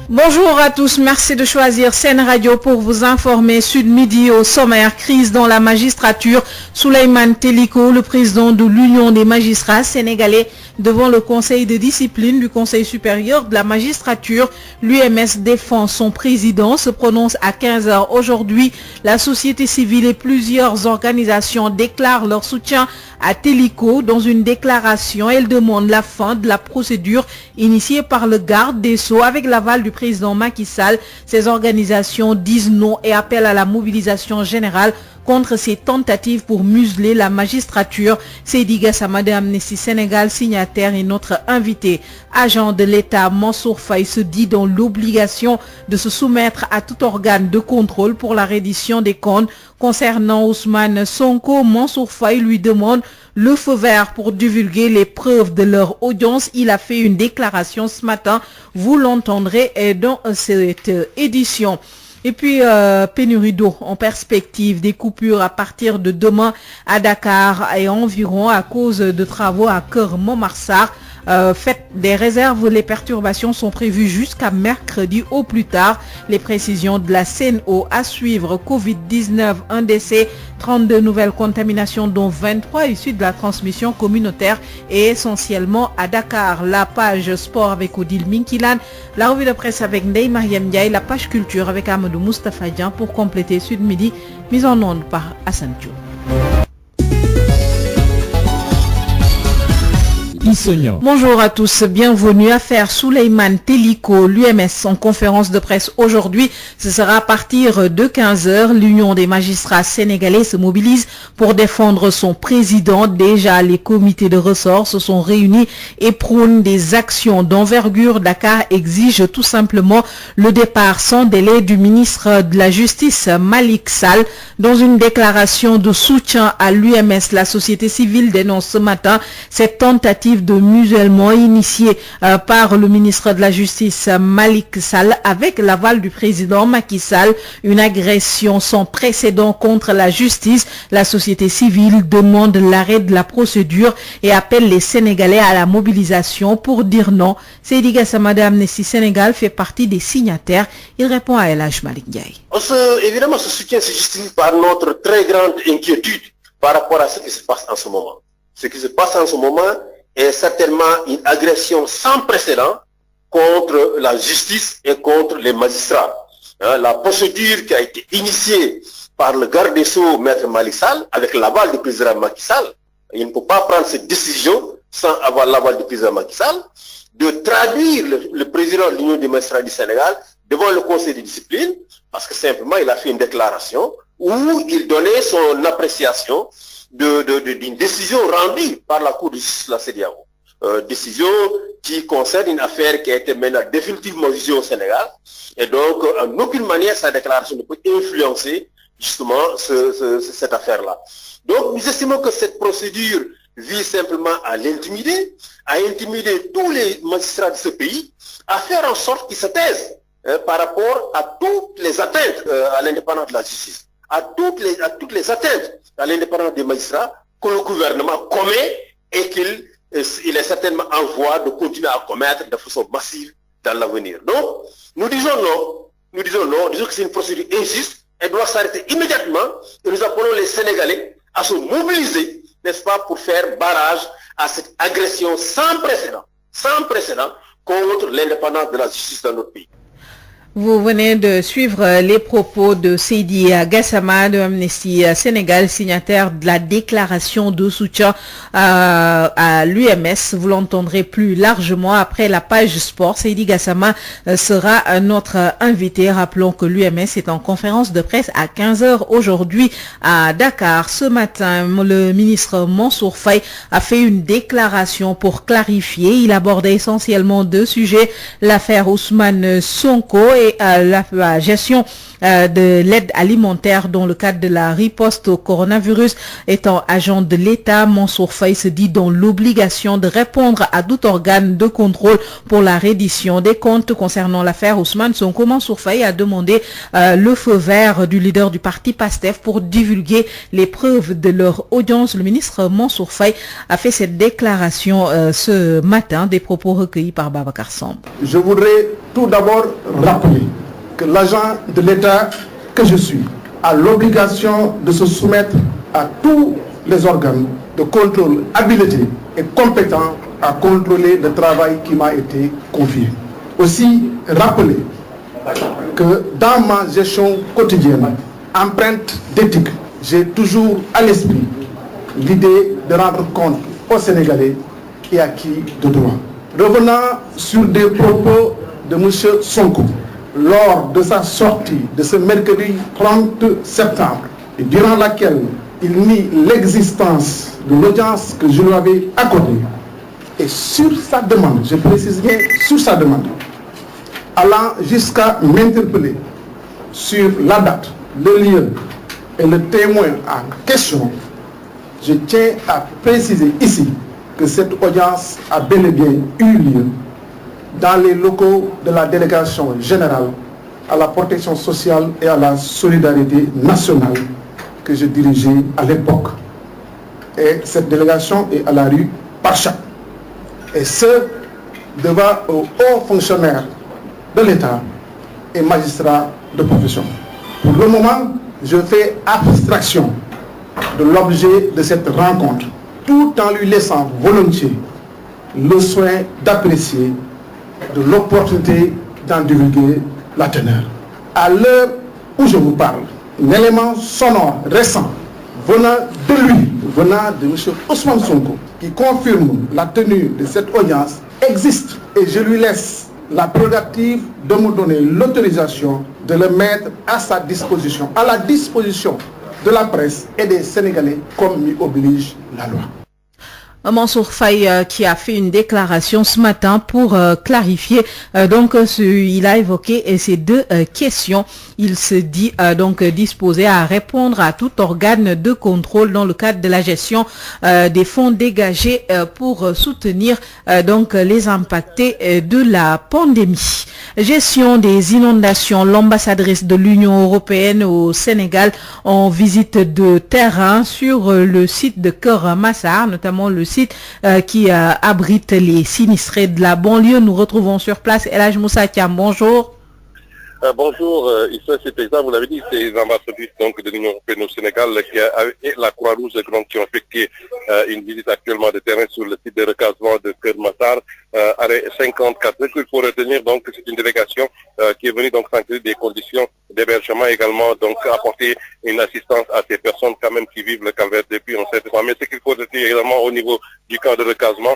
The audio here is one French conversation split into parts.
Bonjour à tous, merci de choisir Sen Radio pour vous informer. Sud Midi au sommaire, crise dans la magistrature. Souleymane Teliko, le président de l'Union des magistrats sénégalais, devant le conseil de discipline du Conseil supérieur de la magistrature. L'UMS défend son président, se prononce à 15h aujourd'hui. La société civile et plusieurs organisations déclarent leur soutien à Teliko. Dans une déclaration, elle demande la fin de la procédure initiée par le garde des Sceaux avec l'aval du président Macky Sall. Ces organisations disent non et appellent à la mobilisation générale contre ces tentatives pour museler la magistrature. Seydi Gassama de Amnesty Sénégal, signataire, et notre invité. Agent de l'État, Mansour Faye se dit dans l'obligation de se soumettre à tout organe de contrôle pour la reddition des comptes. Concernant Ousmane Sonko, Mansour Faye lui demande le feu vert pour divulguer les preuves de leur audience. Il a fait une déclaration ce matin. Vous l'entendrez dans cette édition. Et puis, pénurie d'eau en perspective, des coupures à partir de demain à Dakar et environ à cause de travaux à Keur Montmarsar. Faites des réserves, les perturbations sont prévues jusqu'à mercredi au plus tard. Les précisions de la CNO à suivre. Covid-19, un décès, 32 nouvelles contaminations dont 23 issues de la transmission communautaire et essentiellement à Dakar. La page sport avec Odile Minkilan, la revue de presse avec Ndeye Mariam Ndiaye, la page culture avec Amadou Moustapha Dian pour compléter Sud Midi, mise en onde par Hassan Diop. Bonjour à tous, bienvenue. Affaire Souleymane Teliko, l'UMS en conférence de presse aujourd'hui. Ce sera à partir de 15h. L'Union des magistrats sénégalais se mobilise pour défendre son président. Déjà, les comités de ressort se sont réunis et prônent des actions d'envergure. Dakar exige tout simplement le départ sans délai du ministre de la Justice, Malick Sall. Dans une déclaration de soutien à l'UMS, la société civile dénonce ce matin cette tentative de musellement initié par le ministre de la Justice Malick Sall avec l'aval du président Macky Sall, une agression sans précédent contre la justice. La société civile demande l'arrêt de la procédure et appelle les Sénégalais à la mobilisation pour dire non. Seydi Gassama de Amnesty Sénégal fait partie des signataires. Il répond à El Hadj Malick Ndiaye. Évidemment, ce soutien se justifie par notre très grande inquiétude par rapport à ce qui se passe en ce moment. Ce qui se passe en ce moment est certainement une agression sans précédent contre la justice et contre les magistrats. La procédure qui a été initiée par le garde des Sceaux, Maître Malick Sall, avec l'aval du président Macky Sall, il ne peut pas prendre cette décision sans avoir l'aval du président Macky Sall, de traduire le président de l'Union des magistrats du Sénégal devant le conseil de discipline, parce que simplement il a fait une déclaration où il donnait son appréciation d'une décision rendue par la Cour de justice de la CEDEAO. Décision qui concerne une affaire qui a été maintenant définitivement jugée au Sénégal. Et donc, en aucune manière, sa déclaration ne peut influencer justement cette affaire-là. Donc, nous estimons que cette procédure vise simplement à l'intimider, à intimider tous les magistrats de ce pays, à faire en sorte qu'ils se taisent par rapport à toutes les atteintes à l'indépendance de la justice, à toutes les atteintes à l'indépendance des magistrats que le gouvernement commet et qu'il est certainement en voie de continuer à commettre de façon massive dans l'avenir. Donc, nous disons que c'est une procédure injuste, elle doit s'arrêter immédiatement et nous appelons les Sénégalais à se mobiliser, n'est-ce pas, pour faire barrage à cette agression sans précédent contre l'indépendance de la justice dans notre pays. Vous venez de suivre les propos de Seydi Gassama de Amnesty Sénégal, signataire de la déclaration de soutien à l'UMS. Vous l'entendrez plus largement après la page sport. Seydi Gassama sera notre invité. Rappelons que l'UMS est en conférence de presse à 15h aujourd'hui à Dakar. Ce matin, le ministre Mansour Faye a fait une déclaration pour clarifier. Il abordait essentiellement deux sujets, l'affaire Ousmane Sonko et la gestion de l'aide alimentaire dans le cadre de la riposte au coronavirus. Étant agent de l'État, Mansour Faye se dit dans l'obligation de répondre à tout organe de contrôle pour la reddition des comptes. Concernant l'affaire Ousmane Sonko, Mansour Faye a demandé le feu vert du leader du parti PASTEF pour divulguer les preuves de leur audience. Le ministre Mansour Faye a fait cette déclaration ce matin, des propos recueillis par Babacar Samb. Je voudrais tout d'abord rappeler que l'agent de l'État que je suis a l'obligation de se soumettre à tous les organes de contrôle habilités et compétents à contrôler le travail qui m'a été confié. Aussi, rappeler que dans ma gestion quotidienne, empreinte d'éthique, j'ai toujours à l'esprit l'idée de rendre compte aux Sénégalais et à qui de droit. Revenant sur des propos de M. Sonko, lors de sa sortie de ce mercredi 30 septembre, et durant laquelle il nie l'existence de l'audience que je lui avais accordée, et sur sa demande, je précise bien sur sa demande, allant jusqu'à m'interpeller sur la date, le lieu et le témoin en question, je tiens à préciser ici que cette audience a bel et bien eu lieu dans les locaux de la délégation générale à la protection sociale et à la solidarité nationale que je dirigeais à l'époque. Et cette délégation est à la rue Parcha. Et ce, devant aux hauts fonctionnaires de l'État et magistrats de profession. Pour le moment, je fais abstraction de l'objet de cette rencontre, tout en lui laissant volontiers le soin d'apprécier de l'opportunité d'en divulguer la teneur. À l'heure où je vous parle, un élément sonore récent venant de lui, venant de M. Ousmane Sonko, qui confirme la tenue de cette audience, existe et je lui laisse la prérogative de me donner l'autorisation de le mettre à sa disposition, à la disposition de la presse et des Sénégalais comme m'y oblige la loi. Mansour Faye qui a fait une déclaration ce matin pour clarifier il a évoqué ces deux questions. Il se dit donc disposé à répondre à tout organe de contrôle dans le cadre de la gestion des fonds dégagés pour soutenir les impactés de la pandémie. Gestion des inondations, l'ambassadrice de l'Union européenne au Sénégal en visite de terrain sur le site de Keur Massar, notamment le site qui abrite les sinistrés de la banlieue. Nous retrouvons sur place El Hadj Moussa Thiam. Bonjour. Bonjour, ici c'est président, vous l'avez dit, c'est les ambassadrices de l'Union européenne au Sénégal et la Croix-Rouge qui ont effectué une visite actuellement de terrain sur le site de recasement de Keur Massar, arrêt 54. Ce qu'il faut retenir, c'est une délégation qui est venue s'enquérir des conditions d'hébergement, également apporter une assistance à ces personnes quand même qui vivent le calvaire depuis un certain temps. Mais ce qu'il faut retenir également au niveau du camp de recasement,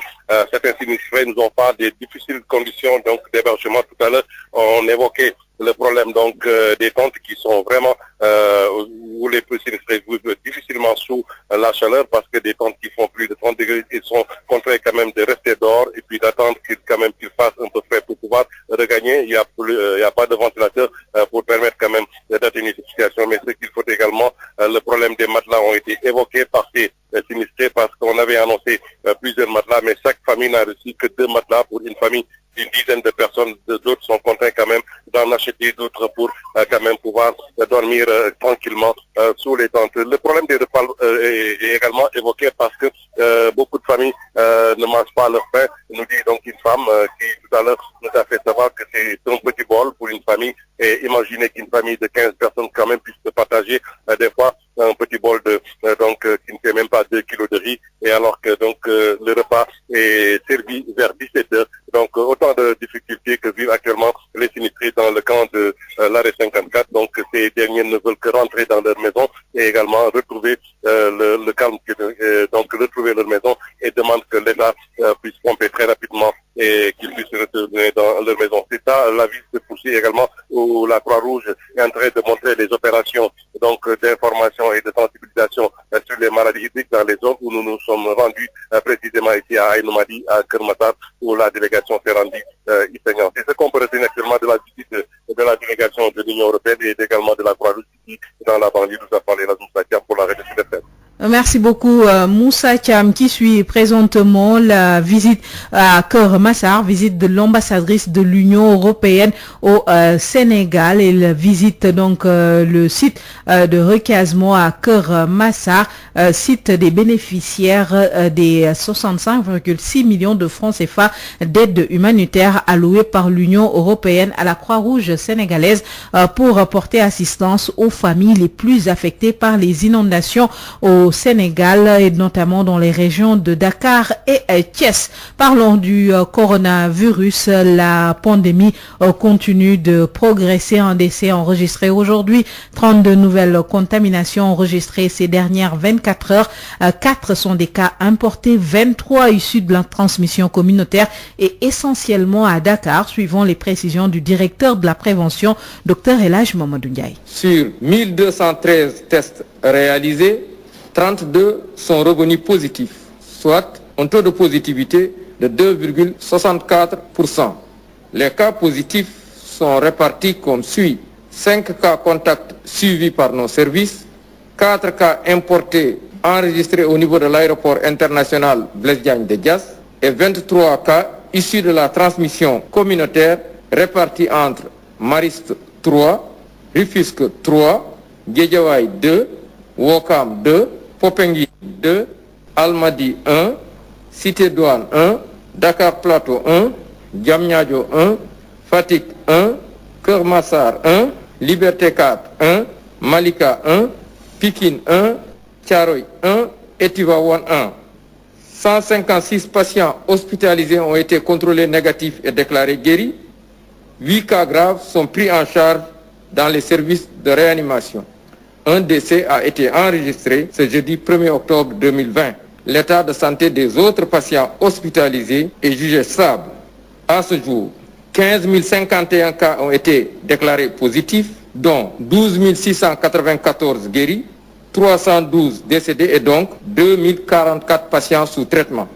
certains sinistrés nous ont parlé des difficiles conditions d'hébergement. Tout à l'heure, on évoquait le problème des tentes qui sont vraiment où les sinistrés vivent difficilement sous la chaleur parce que des tentes qui font plus de 30 degrés, ils sont contraints quand même de rester dehors et puis d'attendre qu'il fasse un peu frais pour pouvoir regagner. Il y a pas de ventilateur pour permettre quand même d'atténuer cette situation. Mais ce qu'il faut également, le problème des matelas ont été évoqués par ces sinistrés parce qu'on avait annoncé plusieurs matelas, mais chaque famille n'a reçu que 2 matelas pour une famille d'une dizaine de personnes. D'autres sont contraints quand même d'en acheter d'autres pour quand même pouvoir dormir tranquillement sous les tentes. Le problème des repas est également évoqué parce que beaucoup de familles ne mangent pas leur pain. Nous dit une femme qui tout à l'heure nous a fait savoir que c'est un petit bol pour une famille et imaginez qu'une famille de 15 personnes quand même puisse se partager des fois un petit bol qui ne fait même pas 2 kilos de riz et alors que le repas est servi vers 17 heures. Autant de difficultés que vivent actuellement les sinistrés dans le camp de l'arrêt 54. Ces derniers ne veulent que rentrer dans leur maison et également retrouver le calme, retrouver leur maison et demandent que l'État puisse pomper très rapidement et qu'ils puissent retourner dans leur maison. C'est ça, la vie se poursuit également où la Croix-Rouge est en train de montrer des opérations d'information et de sensibilisation sur les maladies hydriques dans les zones où nous nous sommes rendus précisément ici à Aïn Madi, à Keur Massar, où la délégation s'est rendue ici. C'est ce qu'on peut retenir actuellement de la visite de la délégation de l'Union européenne et également de la Croix-Rouge ici dans la banlieue. Nous a parlé la Moussa pour la rédaction de FM. Merci beaucoup Moussa Thiam qui suit présentement la visite à Keur Massar, visite de l'ambassadrice de l'Union européenne au Sénégal. Elle visite donc le site de recasement à Keur Massar, site des bénéficiaires des 65,6 millions de francs CFA d'aide humanitaire alloués par l'Union européenne à la Croix-Rouge sénégalaise pour porter assistance aux familles les plus affectées par les inondations au Sénégal et notamment dans les régions de Dakar et Thiès. Parlons du coronavirus. La pandémie continue de progresser. Un décès enregistré aujourd'hui, 32 nouvelles contaminations enregistrées ces dernières 24 heures. 4 sont des cas importés, 23 issus de la transmission communautaire et essentiellement à Dakar, suivant les précisions du directeur de la prévention, Dr Elhadji Mamadou Ndiaye. Sur 1213 tests réalisés, 32 sont revenus positifs, soit un taux de positivité de 2,64%. Les cas positifs sont répartis comme suit. 5 cas contacts suivis par nos services, 4 cas importés enregistrés au niveau de l'aéroport international Blaise Diagne de Diass et 23 cas issus de la transmission communautaire répartis entre Mariste 3, Rufisque 3, Guédiawaye 2, Ouakam 2, Popenguine 2, Almadies 1, Cité Douane 1, Dakar Plateau 1, Diamniadio 1, Fatick 1, Keur Massar 1, Liberté 4 1, Malika 1, Pikine 1, Thiaroye 1 et Tivaouane 1. 156 patients hospitalisés ont été contrôlés négatifs et déclarés guéris. 8 cas graves sont pris en charge dans les services de réanimation. Un décès a été enregistré ce jeudi 1er octobre 2020. L'état de santé des autres patients hospitalisés est jugé stable. À ce jour, 15 051 cas ont été déclarés positifs, dont 12 694 guéris, 312 décédés et donc 2044 patients sous traitement.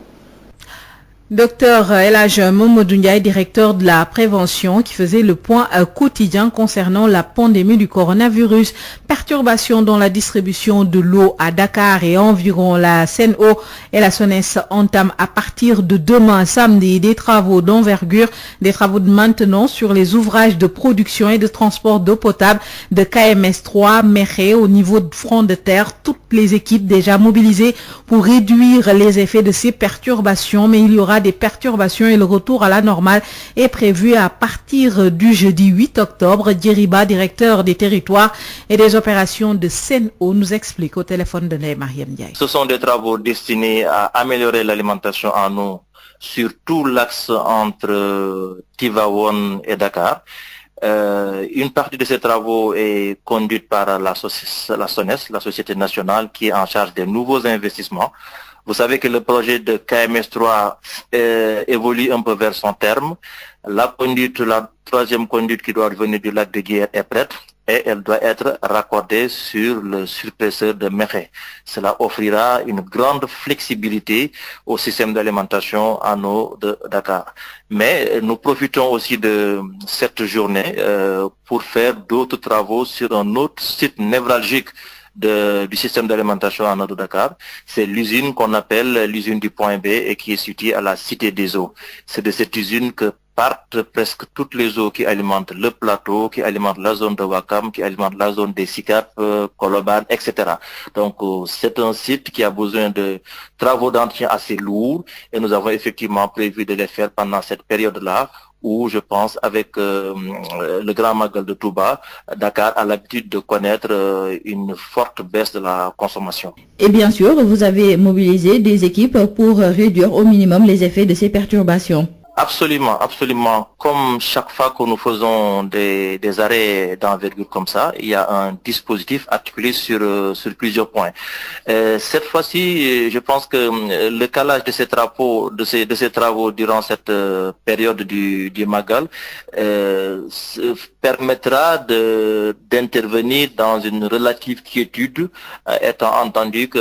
Docteur Elhadji Mamadou Ndiaye, directeur de la prévention, qui faisait le point quotidien concernant la pandémie du coronavirus. Perturbations dans la distribution de l'eau à Dakar et environ. La Sen'Eau et la SONES entament à partir de demain samedi des travaux d'envergure, des travaux de maintenance sur les ouvrages de production et de transport d'eau potable de KMS 3 Mékhé au niveau de front de terre. Toutes les équipes déjà mobilisées pour réduire les effets de ces perturbations, mais il y aura des perturbations et le retour à la normale est prévu à partir du jeudi 8 octobre. Djeriba, directeur des territoires et des opérations de Sen'Eau, nous explique au téléphone de Ndeye Mariam Ndiaye. Ce sont des travaux destinés à améliorer l'alimentation en eau sur tout l'axe entre Tivaouane et Dakar. Une partie de ces travaux est conduite par la SONES, la Société nationale, qui est en charge des nouveaux investissements. Vous savez que le projet de KMS 3 évolue un peu vers son terme. La troisième conduite qui doit venir du lac de Guiers est prête et elle doit être raccordée sur le surpresseur de Mékhé. Cela offrira une grande flexibilité au système d'alimentation en eau de Dakar. Mais nous profitons aussi de cette journée pour faire d'autres travaux sur un autre site névralgique du système d'alimentation en eau de Dakar. C'est l'usine qu'on appelle l'usine du Point B et qui est située à la Cité des Eaux. C'est de cette usine que partent presque toutes les eaux qui alimentent le plateau, qui alimentent la zone de Ouakam, qui alimentent la zone des Sicap, Colobane, etc. Donc c'est un site qui a besoin de travaux d'entretien assez lourds et nous avons effectivement prévu de les faire pendant cette période-là où je pense avec le Grand Magal de Touba, Dakar a l'habitude de connaître une forte baisse de la consommation. Et bien sûr, vous avez mobilisé des équipes pour réduire au minimum les effets de ces perturbations. Absolument, absolument. Comme chaque fois que nous faisons des arrêts d'envergure comme ça, il y a un dispositif articulé sur plusieurs points. Cette fois-ci, je pense que le calage de ces travaux durant cette période du Magal permettra d'intervenir dans une relative quiétude, étant entendu que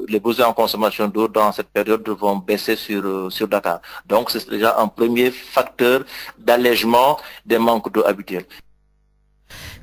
les besoins en consommation d'eau dans cette période vont baisser sur Dakar. Donc c'est déjà un premier facteur d'allègement des manques d'eau habituels.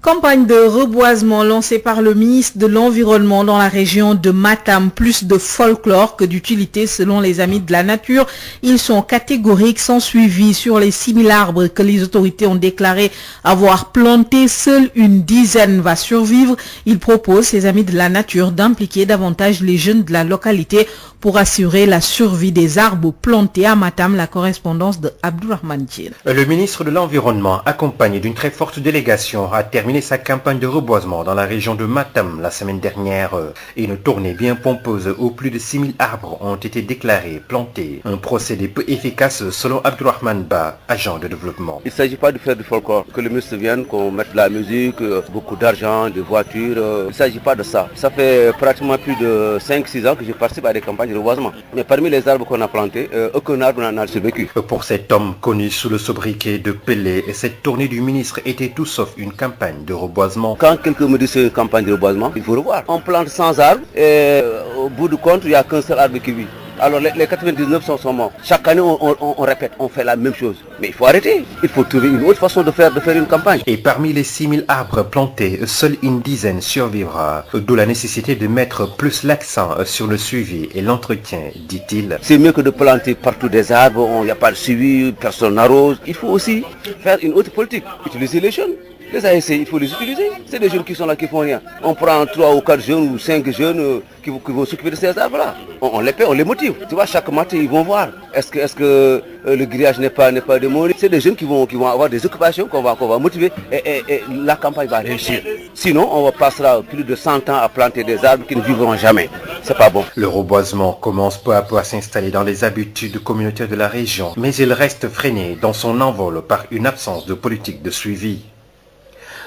Campagne de reboisement lancée par le ministre de l'Environnement dans la région de Matam. Plus de folklore que d'utilité selon les amis de la nature. Ils sont catégoriques, sans suivi sur les 6000 arbres que les autorités ont déclaré avoir plantés. Seule une dizaine va survivre. Ils proposent, ces amis de la nature, d'impliquer davantage les jeunes de la localité pour assurer la survie des arbres plantés à Matam. La correspondance de Abdourahmane Djil. Le ministre de l'Environnement, accompagné d'une très forte délégation, a terminé sa campagne de reboisement dans la région de Matam la semaine dernière. Une tournée bien pompeuse où plus de 6000 arbres ont été déclarés plantés. Un procédé peu efficace selon Abdourahmane Ba, agent de développement. Il ne s'agit pas de faire du folklore, que le ministre vienne, qu'on mette de la musique, beaucoup d'argent, des voitures. Il ne s'agit pas de ça. Ça fait pratiquement plus de 5-6 ans que je participe à des campagnes de reboisement. Mais parmi les arbres qu'on a plantés, aucun arbre n'a survécu. Pour cet homme connu sous le sobriquet de Pelé, cette tournée du ministre était tout sauf une campagne de reboisement. Quand quelqu'un me dit c'est une campagne de reboisement, il faut revoir. On plante 100 arbres et au bout du compte, il n'y a qu'un seul arbre qui vit. Alors les 99 sont morts. Chaque année, on répète, on fait la même chose. Mais il faut arrêter. Il faut trouver une autre façon de faire une campagne. Et parmi les 6000 arbres plantés, seule une dizaine survivra. D'où la nécessité de mettre plus l'accent sur le suivi et l'entretien, dit-il. C'est mieux que de planter partout des arbres, il n'y a pas de suivi, personne n'arrose. Il faut aussi faire une autre politique. Utiliser les jeunes. Les ASC, il faut les utiliser. C'est des jeunes qui sont là, qui font rien. On prend 3 ou 4 jeunes ou 5 jeunes qui vont s'occuper de ces arbres-là. On les paie, on les motive. Tu vois, chaque matin, ils vont voir. Est-ce que le grillage n'est pas démoli? C'est des jeunes qui vont avoir des occupations qu'on va motiver et la campagne va réussir. Sinon, on passera plus de 100 ans à planter des arbres qui ne vivront jamais. C'est pas bon. Le reboisement commence peu à peu à s'installer dans les habitudes communautaires de la région, mais il reste freiné dans son envol par une absence de politique de suivi.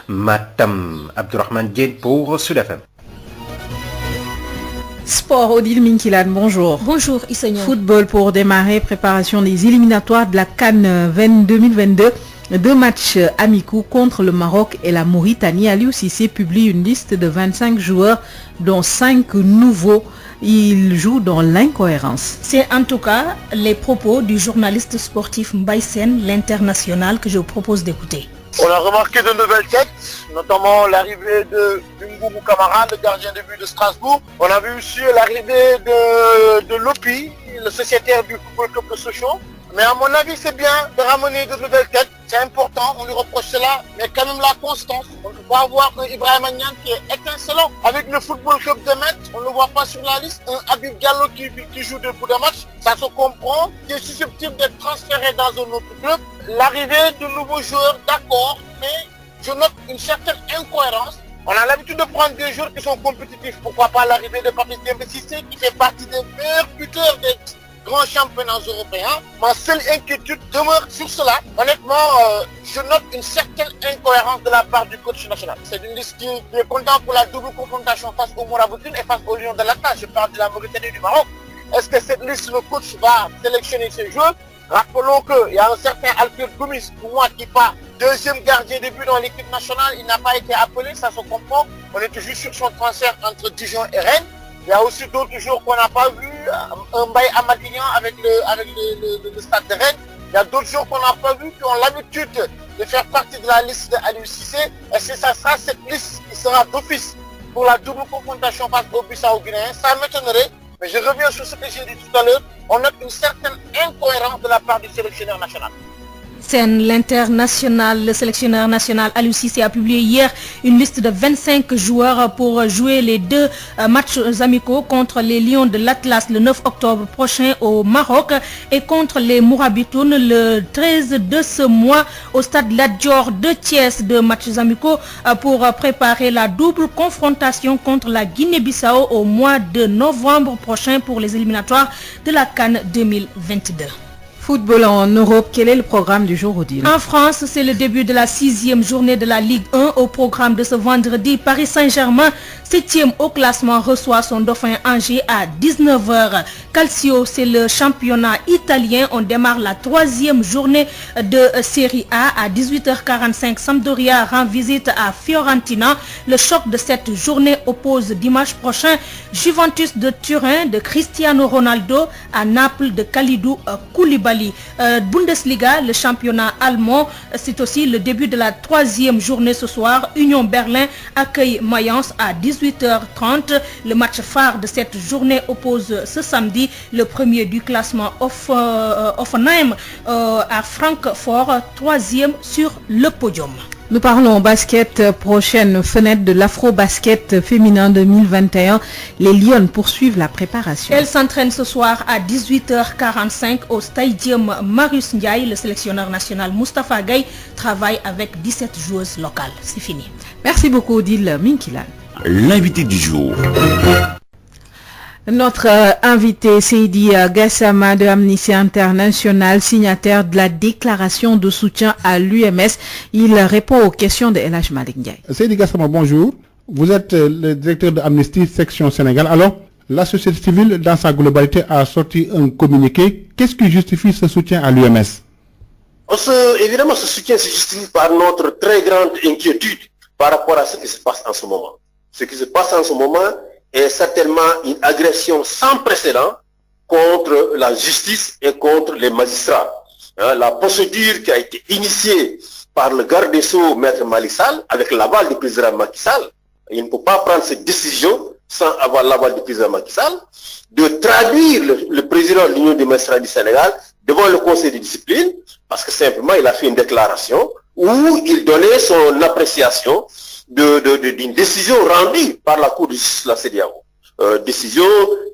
Matam, Abdourahmane Djil pour Sud FM. Sport, Odile Minkilan, bonjour. Bonjour Issegnon. Football pour démarrer, préparation des éliminatoires de la CAN 2022. 2 matchs amicaux contre le Maroc et la Mauritanie. Aliou Cissé publie une liste de 25 joueurs, dont 5 nouveaux. Ils jouent dans l'incohérence. C'est en tout cas les propos du journaliste sportif Mbaye Sène, l'international, que je vous propose d'écouter. On a remarqué de nouvelles têtes, notamment l'arrivée de Ngoubou Kamara, le gardien de but de Strasbourg. On a vu aussi l'arrivée de Lopi, le sociétaire du Football Club de Sochaux. Mais à mon avis, c'est bien de ramener de nouvelles têtes. C'est important, on lui reproche cela, mais quand même la constance. On ne peut pas avoir un Ibrahim Niane qui est étincelant. Avec le Football Club de Metz, on ne le voit pas sur la liste. Un Habib Diallo qui joue beaucoup de matchs, ça se comprend, qui est susceptible d'être transféré dans un autre club. L'arrivée de nouveaux joueurs, d'accord, mais je note une certaine incohérence. On a l'habitude de prendre des joueurs qui sont compétitifs. Pourquoi pas l'arrivée de Patrice Demba-Cissé qui fait partie des meilleurs buteurs des grands championnats européens. Ma seule inquiétude demeure sur cela. Honnêtement, je note une certaine incohérence de la part du coach national. C'est une liste qui est content pour la double confrontation face au Mourabitoune et face au Lion de l'Atlas. Je parle de la Mauritanie et du Maroc. Est-ce que cette liste, le coach va sélectionner ces joueurs? Rappelons qu'il y a un certain Alfred Gomis, pour moi, qui part deuxième gardien de but dans l'équipe nationale. Il n'a pas été appelé, ça se comprend. On est toujours sur son transfert entre Dijon et Rennes. Il y a aussi d'autres joueurs qu'on n'a pas vus, un Mbaye Amadignan avec le stade de Rennes. Il y a d'autres joueurs qu'on n'a pas vus qui ont l'habitude de faire partie de la liste de Aliou Cissé. Et c'est ça sera cette liste qui sera d'office pour la double confrontation face au Bissau-Guinéen. Ça m'étonnerait, mais je reviens sur ce que j'ai dit tout à l'heure. On note une certaine incohérence de la part du sélectionneur national. Sène, l'international, le sélectionneur national Aliou Cissé a publié hier une liste de 25 joueurs pour jouer les 2 matchs amicaux contre les Lions de l'Atlas le 9 octobre prochain au Maroc et contre les Mourabitoun le 13 de ce mois au stade Lat Dior de Thiès. 2 matchs amicaux pour préparer la double confrontation contre la Guinée-Bissau au mois de novembre prochain pour les éliminatoires de la CAN 2022. Football en Europe, quel est le programme du jour, Odile? En France, c'est le début de la 6e journée de la Ligue 1. Au programme de ce vendredi, Paris Saint-Germain, 7e au classement, reçoit son dauphin Angers à 19h. Calcio, c'est le championnat italien. On démarre la 3e journée de Série A à 18h45. Sampdoria rend visite à Fiorentina. Le choc de cette journée oppose dimanche prochain Juventus de Turin de Cristiano Ronaldo à Naples de Kalidou Koulibaly. Bundesliga, le championnat allemand, c'est aussi le début de la 3e journée ce soir. Union Berlin accueille Mayence à 18h30. Le match phare de cette journée oppose ce samedi le premier du classement Hoffenheim à Francfort, 3e sur le podium. Nous parlons basket, prochaine fenêtre de l'Afro-Basket féminin 2021. Les Lions poursuivent la préparation. Elles s'entraînent ce soir à 18h45 au Stadium Marius Ndiaye. Le sélectionneur national Moustapha Gueye travaille avec 17 joueuses locales. C'est fini. Merci beaucoup, Odile Minkilan. L'invité du jour. Notre invité, Seydi Gassama de Amnesty International, signataire de la déclaration de soutien à l'UMS. Il répond aux questions de El Hadj Malick Ndiaye. Seydi Gassama, bonjour. Vous êtes le directeur de Amnesty section Sénégal. Alors, la société civile, dans sa globalité, a sorti un communiqué. Qu'est-ce qui justifie ce soutien à l'UMS? Évidemment, ce soutien se justifie par notre très grande inquiétude par rapport à ce qui se passe en ce moment. Ce qui se passe en ce moment est certainement une agression sans précédent contre la justice et contre les magistrats. La procédure qui a été initiée par le garde des Sceaux, Maître Malick Sall, avec l'aval du président Macky Sall, il ne peut pas prendre cette décision sans avoir l'aval du président Macky Sall, de traduire le président de l'Union des magistrats du Sénégal devant le conseil de discipline, parce que simplement il a fait une déclaration où il donnait son appréciation d'une décision rendue par la Cour de justice de la CEDEAO. Décision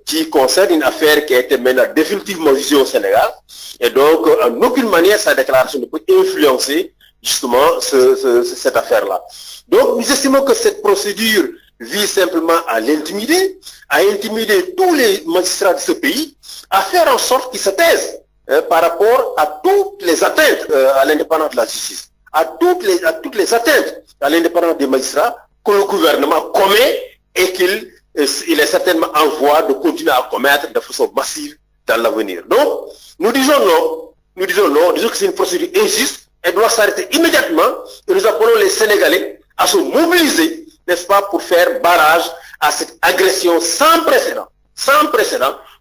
qui concerne une affaire qui a été maintenant définitivement jugée au Sénégal. Et donc, en aucune manière, sa déclaration ne peut influencer justement cette affaire-là. Donc, nous estimons que cette procédure vise simplement à l'intimider, à intimider tous les magistrats de ce pays, à faire en sorte qu'ils se taisent par rapport à toutes les atteintes à l'indépendance de la justice, à toutes les atteintes à l'indépendance des magistrats que le gouvernement commet et qu'il est certainement en voie de continuer à commettre de façon massive dans l'avenir. Donc, nous disons non. Nous disons que c'est une procédure injuste, elle doit s'arrêter immédiatement et nous appelons les Sénégalais à se mobiliser, n'est-ce pas, pour faire barrage à cette agression sans précédent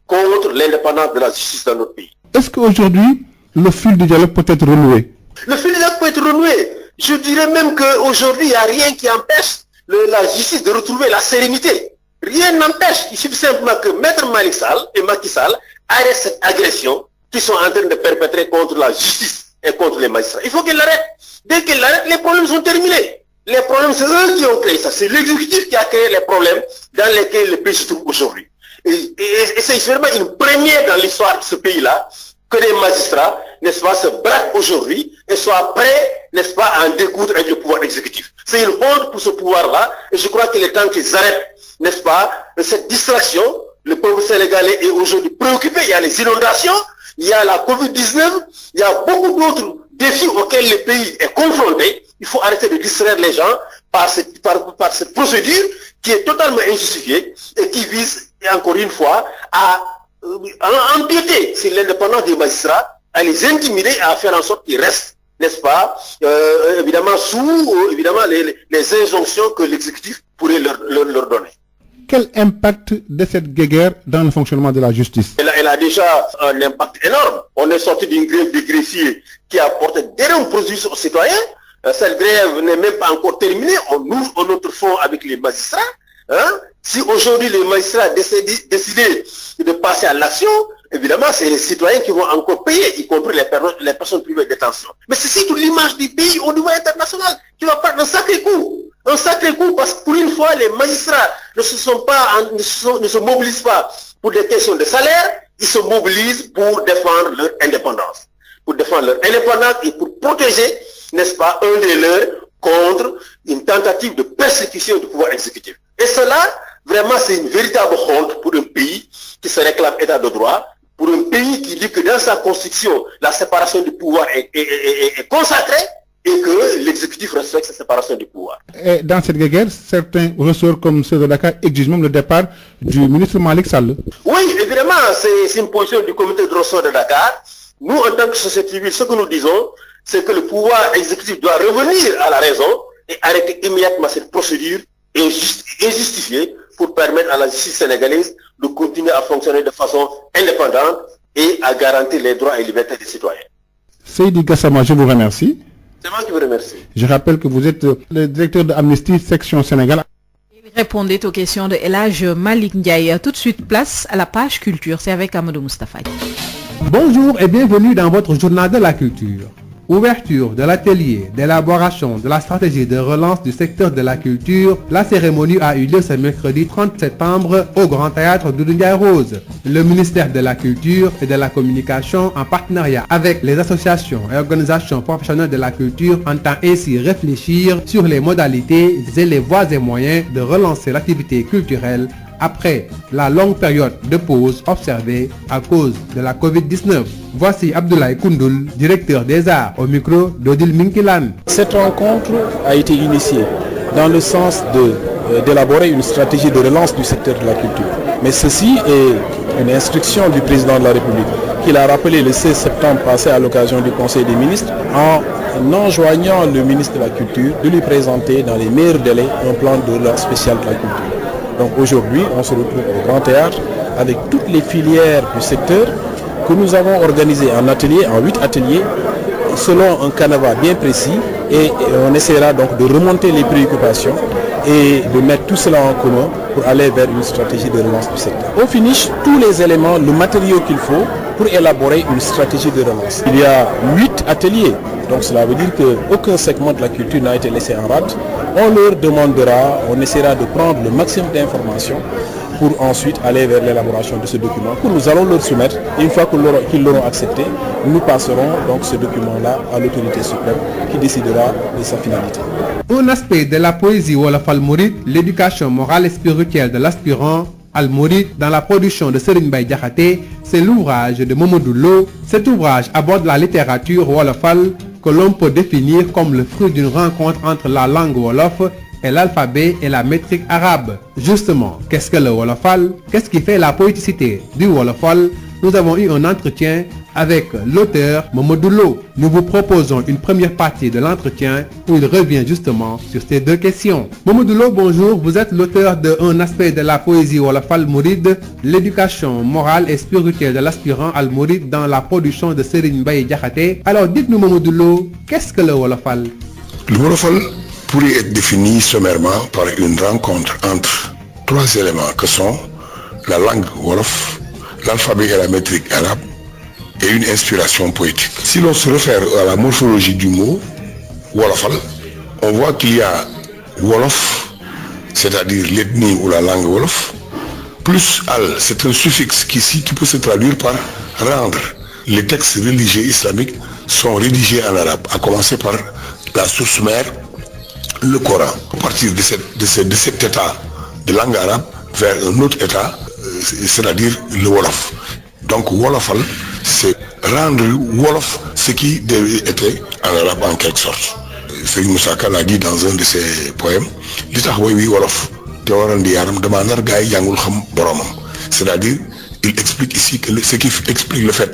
contre l'indépendance de la justice dans notre pays. Est-ce qu'aujourd'hui, le fil du dialogue peut être renoué? Le fil du dialogue peut être renoué. Je dirais même qu'aujourd'hui, il n'y a rien qui empêche la justice de retrouver la sérénité. Rien n'empêche. Il suffit simplement que Maître Malick Sall et Macky Sall arrêtent cette agression qu'ils sont en train de perpétrer contre la justice et contre les magistrats. Il faut qu'ils l'arrêtent. Dès qu'ils l'arrêtent, les problèmes sont terminés. Les problèmes, c'est eux qui ont créé ça. C'est l'exécutif qui a créé les problèmes dans lesquels le pays se trouve aujourd'hui. Et c'est vraiment une première dans l'histoire de ce pays-là que les magistrats, n'est-ce pas, se braquent aujourd'hui et soient prêts, n'est-ce pas, à en découdre avec le pouvoir exécutif. C'est une honte pour ce pouvoir-là et je crois qu'il est temps qu'ils arrêtent, n'est-ce pas, cette distraction. Le peuple sénégalais est aujourd'hui préoccupé. Il y a les inondations, il y a la Covid-19, il y a beaucoup d'autres défis auxquels le pays est confronté. Il faut arrêter de distraire les gens par cette procédure qui est totalement injustifiée et qui vise, encore une fois, à empiéter sur l'indépendance des magistrats, à les intimider et à faire en sorte qu'ils restent, n'est-ce pas, évidemment sous les injonctions que l'exécutif pourrait leur donner. Quel impact de cette guerre dans le fonctionnement de la justice? Elle a déjà un impact énorme. On est sorti d'une grève de greffiers qui apporte d'énormes préjudices aux citoyens. Cette grève n'est même pas encore terminée. On ouvre un autre front avec les magistrats. Si aujourd'hui les magistrats décidaient de passer à l'action, évidemment, c'est les citoyens qui vont encore payer, y compris les personnes privées de détention. Mais c'est surtout l'image du pays au niveau international qui va prendre un sacré coup. Un sacré coup parce que pour une fois, les magistrats ne se mobilisent pas pour des questions de salaire, ils se mobilisent pour défendre leur indépendance. Pour défendre leur indépendance et pour protéger, n'est-ce pas, un des leurs contre une tentative de persécution du pouvoir exécutif. Et cela, vraiment, c'est une véritable honte pour un pays qui se réclame état de droit, pour un pays qui dit que dans sa constitution, la séparation du pouvoir est consacrée et que l'exécutif reste respecte cette séparation du pouvoir. Et dans cette guerre, certains ressorts comme ceux de Dakar exigent même le départ du ministre Malick Sall. Oui, évidemment, c'est une position du comité de ressort de Dakar. Nous, en tant que société civile, ce que nous disons, c'est que le pouvoir exécutif doit revenir à la raison et arrêter immédiatement cette procédure injustifiée pour permettre à la justice sénégalaise de continuer à fonctionner de façon indépendante et à garantir les droits et libertés des citoyens. Seydi Gassama, je vous remercie. C'est moi qui vous remercie. Je rappelle que vous êtes le directeur de Amnesty Section Sénégal. Il répondait aux questions de El Hadj Malick Ndiaye. Tout de suite, place à la page culture. C'est avec Amadou Moustapha. Bonjour et bienvenue dans votre journal de la culture. Ouverture de l'atelier d'élaboration de la stratégie de relance du secteur de la culture. La cérémonie a eu lieu ce mercredi 30 septembre au Grand Théâtre Doudou Ndiaye Rose. Le ministère de la Culture et de la Communication, en partenariat avec les associations et organisations professionnelles de la culture, entend ainsi réfléchir sur les modalités et les voies et moyens de relancer l'activité culturelle après la longue période de pause observée à cause de la Covid-19. Voici Abdoulaye Koundoul, directeur des arts, au micro d'Odile Minkilan. Cette rencontre a été initiée dans le sens d'élaborer une stratégie de relance du secteur de la culture. Mais ceci est une instruction du président de la République qu'il a rappelé le 16 septembre passé à l'occasion du Conseil des ministres en enjoignant le ministre de la Culture de lui présenter dans les meilleurs délais un plan de relance spécial de la culture. Donc aujourd'hui, on se retrouve au Grand Théâtre avec toutes les filières du secteur que nous avons organisées en ateliers, en 8 ateliers, selon un canevas bien précis, et on essaiera donc de remonter les préoccupations et de mettre tout cela en commun pour aller vers une stratégie de relance du secteur. Au finish, tous les éléments, le matériau qu'il faut pour élaborer une stratégie de relance. Il y a 8 ateliers, donc cela veut dire qu'aucun segment de la culture n'a été laissé en rade. On leur demandera, on essaiera de prendre le maximum d'informations pour ensuite aller vers l'élaboration de ce document que nous allons leur soumettre. Et une fois qu'ils l'auront accepté, nous passerons donc ce document-là à l'autorité suprême qui décidera de sa finalité. Un aspect de la poésie Wolof Al-Mouride, l'éducation morale et spirituelle de l'aspirant Al-Mouride dans la production de Serigne Mbaye Diakhaté, c'est l'ouvrage de Mamadou Lo. Cet ouvrage aborde la littérature wolofal que l'on peut définir comme le fruit d'une rencontre entre la langue wolof et l'alphabet et la métrique arabe. Justement, qu'est-ce que le wolofal? Qu'est-ce qui fait la poéticité du wolofal? Nous avons eu un entretien avec l'auteur Mamadou Lo. Nous vous proposons une première partie de l'entretien où il revient justement sur ces deux questions. Mamadou Lo, bonjour. Vous êtes l'auteur de Un aspect de la poésie Wolof Al-Mouride, l'éducation morale et spirituelle de l'aspirant Al-Mouride dans la production de Serigne Mbaye Diakhaté. Alors dites-nous Mamadou Lo, qu'est-ce que le wolofal? Le wolofal pourrait être défini sommairement par une rencontre entre 3 éléments que sont la langue wolof, l'alphabet et la métrique arabe, et une inspiration poétique. Si l'on se réfère à la morphologie du mot wolofal, on voit qu'il y a wolof, c'est-à-dire l'ethnie ou la langue wolof, plus al, c'est un suffixe qui peut se traduire par rendre. Les textes religieux islamiques sont rédigés en arabe, à commencer par la source mère, le Coran. À partir de cet état de langue arabe vers un autre état, c'est-à-dire le wolof. Donc wolofal, c'est rendre wolof ce qui était en arabe en quelque sorte. Serigne Moussa Ka l'a dit dans un de ses poèmes, li tax woy wi wolof te waroon di yaaram dama nar gaa yi jàngul xam boromam. C'est-à-dire, il explique ici que ce qui explique le fait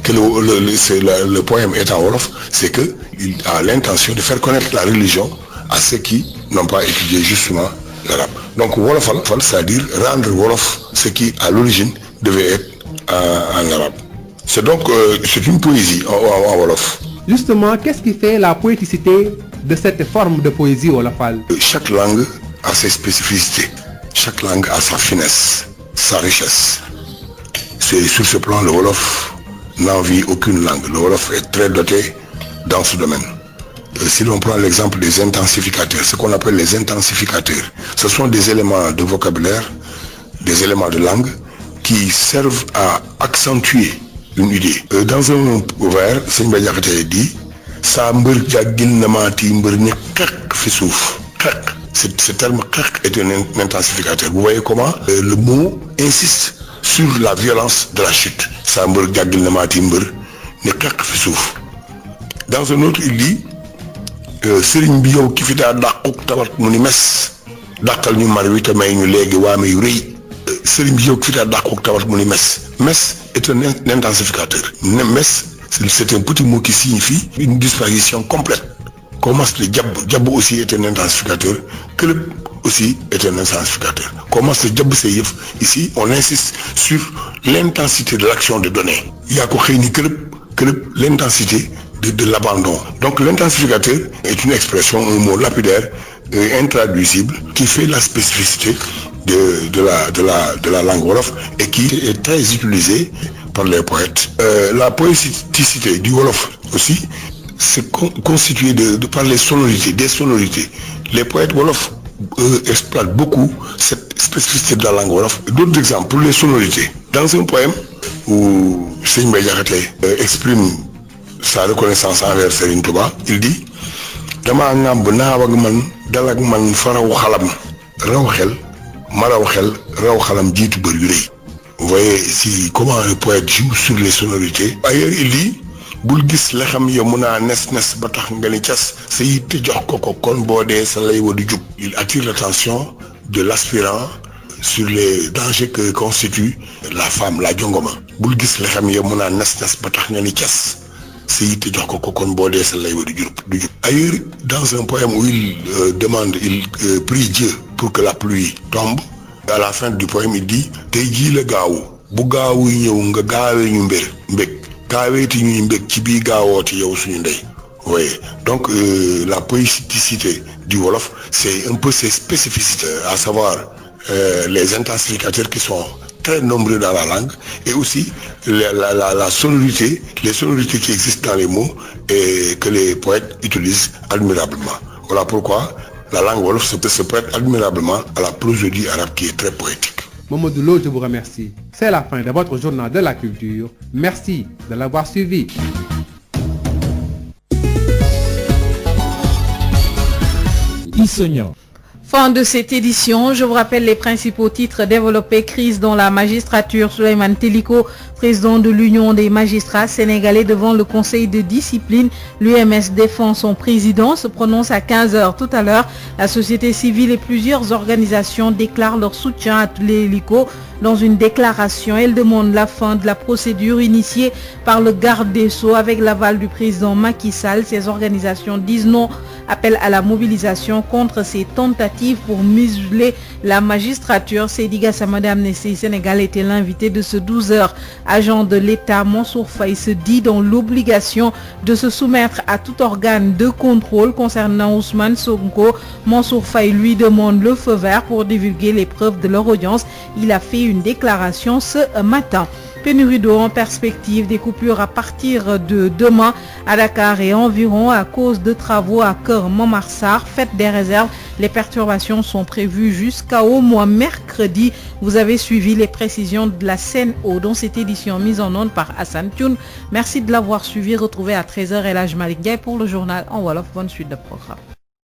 que le poème est en wolof, c'est qu'il a l'intention de faire connaître la religion à ceux qui n'ont pas étudié justement l'arabe. Donc wolofal, c'est-à-dire rendre wolof ce qui à l'origine devait être en arabe. C'est donc c'est une poésie en wolof. Justement, qu'est-ce qui fait la poéticité de cette forme de poésie wolofal? Chaque langue a ses spécificités. Chaque langue a sa finesse, sa richesse. C'est sur ce plan, le wolof n'envie aucune langue. Le wolof est très doté dans ce domaine. Si l'on prend l'exemple des intensificateurs, ce qu'on appelle les intensificateurs, ce sont des éléments de vocabulaire, des éléments de langue qui servent à accentuer une idée. Dans un vers, Serigne Mbaye Diakhaté dit sa mbër jàggil na maati mbër ni xeq fi suuf xeq. Ce terme xeq est un intensificateur. Vous voyez comment le mot insiste sur la violence de la chute. Sa mbër jàggil na maati mbër ni xeq fi suuf. Dans un autre, il dit sëriñ bi yow ki fi daa dàquk tawat mu ni mes dàqal ñu mar wi te may ñu léegi waame yu rëy sëriñ bi yow ki fi daa dàquk tawat mu ni mes est un intensificateur mes c'est un petit mot qui signifie une disparition complète. Comment le Djab aussi est un intensificateur, club aussi est un intensificateur. Comment le Djab c'est ici on insiste sur l'intensité de l'action de données. Il y a club l'intensité de l'abandon. Donc l'intensificateur est une expression, un mot lapidaire et intraduisible qui fait la spécificité de la langue wolof et qui est très utilisée par les poètes. La poéticité du wolof aussi, c'est constitué par les sonorités, des sonorités. Les poètes wolof exploitent beaucoup cette spécificité de la langue wolof. D'autres exemples pour les sonorités. Dans un poème où Serigne Mbaye Diakhaté exprime sa reconnaissance envers Serigne Touba, il dit dama ngàmb naaw ak man dal ak man faraw xalam raw xel ma raw xel raw xalam jiitu bër yu rëy. Vous voyez ici comment le poète joue sur les sonorités. Ailleurs il dit bul gis la xam yo mun a nes ba tax nga ni cas sa yitte jox ko kon boo dee sa lay wa du jub. Il attire l'attention de l'aspirant sur les dangers que constitue la femme, la jongoma. Bul gis la xam yo mun a nes ba tax nga ni cas sa yitte jox ko kon boo dee sa lay wa du jub. Ailleurs dans un poème où il prie Dieu pour que la pluie tombe. À la fin du poème, il dit tey jii la gaawu bu gaawu ñëw nga gaawee ñu mbég gaaweeti ñuy mbég ci bii gaawooti yow suñu ndey. Oui, donc la poéticité du wolof, c'est un peu ses spécificités, à savoir les intensificateurs qui sont très nombreux dans la langue et aussi la sonorité, les sonorités qui existent dans les mots et que les poètes utilisent admirablement. Voilà pourquoi la langue wolof se prête admirablement à la prosodie arabe qui est très poétique. Mamadou Lo, je vous remercie. C'est la fin de votre journal de la culture. Merci de l'avoir suivi. Fin de cette édition, je vous rappelle les principaux titres développés. Crise dans la magistrature. Souleymane Teliko, président de l'Union des magistrats sénégalais devant le conseil de discipline. L'UMS défend son président, se prononce à 15h tout à l'heure. La société civile et plusieurs organisations déclarent leur soutien à Teliko. Dans une déclaration, elle demande la fin de la procédure initiée par le garde des Sceaux avec l'aval du président Macky Sall. Ces organisations disent non, appellent à la mobilisation contre ces tentatives pour museler la magistrature. Seydi Gassama d'Amnesty Sénégal était l'invité de ce 12h. Agent de l'État, Mansour Faye se dit dans l'obligation de se soumettre à tout organe de contrôle concernant Ousmane Sonko. Mansour Faye lui demande le feu vert pour divulguer les preuves de leur audience. Il a fait une déclaration ce matin. Pénurie d'eau en perspective, des coupures à partir de demain à Dakar et environ à cause de travaux à Keur Momar-Sarr. Faites des réserves, les perturbations sont prévues jusqu'au mois mercredi. Vous avez suivi les précisions de la Sen'Eau dans cette édition mise en onde par Hassan Thioune. Merci de l'avoir suivi. Retrouvez à 13h El Hadj Malick Ndiaye pour le journal en wolof. Bonne suite de programme.